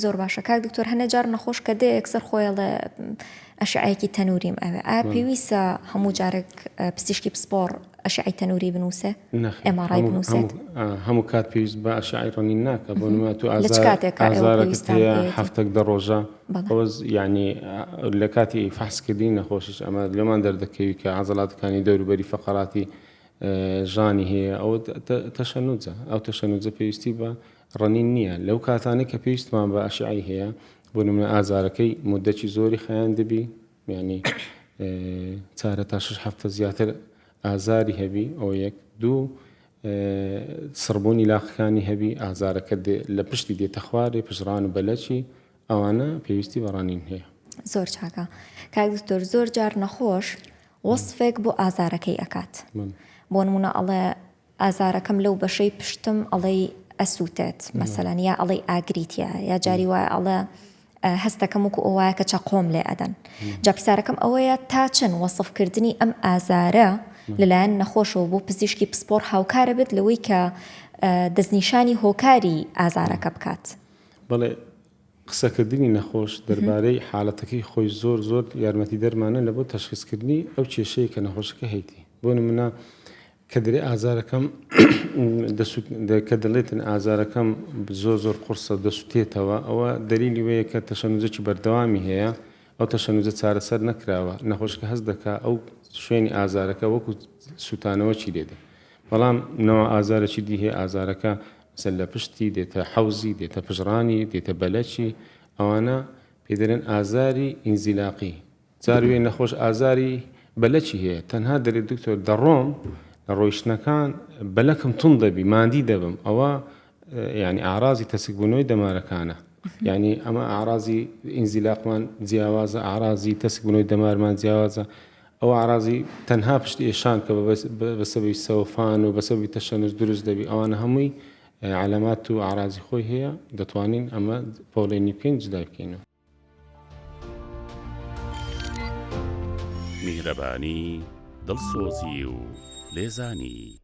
زۆر باشە کاک دکتۆر هەنە جار نەخۆش کە دەیەک سەر خۆیڵێ ئەشعەیەکی تەنوریم ئەوێ ئایا پێویستە هەموو جارێک پزیشکی پسپۆڕ ئەشعەی تەنوری بنووسێ ئێمارای بنووسێت هەموو کات پێویست بە ئەشعەی ڕەنین ناکە بۆ نمونە تو ئازارێک هەفتێک دە ڕۆژە ئەوەز یعنی لە کاتی فحسکردنی نەخۆشیش ئەمە لەمان دەردەکەوی کە عەزەڵاتەکانی دەوروبەری فەقەراتی ژانی هەیە ئەو تەشەنوجە ئەو تەشەنوجە پێویستی بە ڕەنین نییە لەو کاتانەی کە پێویستمان بە ئەشعەی هەیە بۆ نمونە ئازارەکەی مودەتی زۆری خەیان دەبی ینی 4 تا 6 هەفتە زیاتر ئازاری هەبی ئەو یەک دوو سڕبوونی لاقەکانی هەبی ئازارەکە لە پشتی دێتە خوارێ پژڕان و بەلەچی ئەوانە پێویستی بە ڕەنین هەیە. زۆر چاکە کاک دکتۆر زۆر جار نەخۆش وەسفێک بۆ ئازارەکەی ئەکات بۆ نمونە ئەڵێ ئازارەکەم لەو بەشەی پشتم ئەڵێ ئەسووتێت مەسەلەن یا ئەڵێ ئاگریتیە یا جاری وایە ئەڵێ هەستەکەم وەکو ئەوایە کە چەقۆم لێ ئەدەن جا پرسیارەکەم ئەوەیە تا چەند وەسفکردنی ئەم ئازارە لەلایەن نەخۆشەوە بۆ پزیشکی پسپۆڕ هاوکارە بێت لەوەی کە دەستنیشانی هۆکاری ئازارەکە بکات. بەڵێ قسەکردنی نەخۆش دەربارەی حاڵەتەکەی خۆی زۆر زۆر یارمەتی دەرمانە لە بۆ تەشخیصکردنی ئەو کێشەیە کە نەخۆشەکە هەیەی بۆ نمونە کە دەرێ ئازارەکەم کە دەڵێتن ئازارەکەم زۆر زۆر قورسە دەسووتێتەوە ئەوە دلیلی وەیە کە تەشەنوجێکی بەردەوامی هەیە ئەو تەشەنوجە چارەسەر نەکراوە نەخۆشەکە هەست دەکا ئەو شوێنی ئازارەکە وەکو سوتانەوە چی لێدە بەڵام نەوە ئازارێکی دی هەیە ئازارەکە مەسەن لە پشتی دێتە حەوزی دێتە پژڕانی دێتە بەلەچی ئەوانە پێدەرێن ئازاری ئینزیلاقی جاروێ نەخۆش ئازاری بەلەچی هەیە تەنها دەرێت دکتۆر دەڕۆم لە ڕۆیشتنەکان بەلەکەم تون دەبی ماندی دەبم ئەوە ینی ئاڕازی تەسکبوونەوەی دەمارەکانە یعنی ئەمە ئاڕازی ئینزیلاقمان جیاوازە ئاڕازی تەسکبوونەوەی دەمارمان جیاوازە ئەو ئاڕازی تەنها پشتی ئێشان کە بەسەبی سەوفان و بەسەبی تەشەنوج دروست دەبی ئەوانە هەمووی علامات و ئاڕازی خۆی هەیە دەتوانین ئەمە پۆڵێنی بکەین جدا بکەینەوە. میهرەبانی دڵسۆزی و لێزانی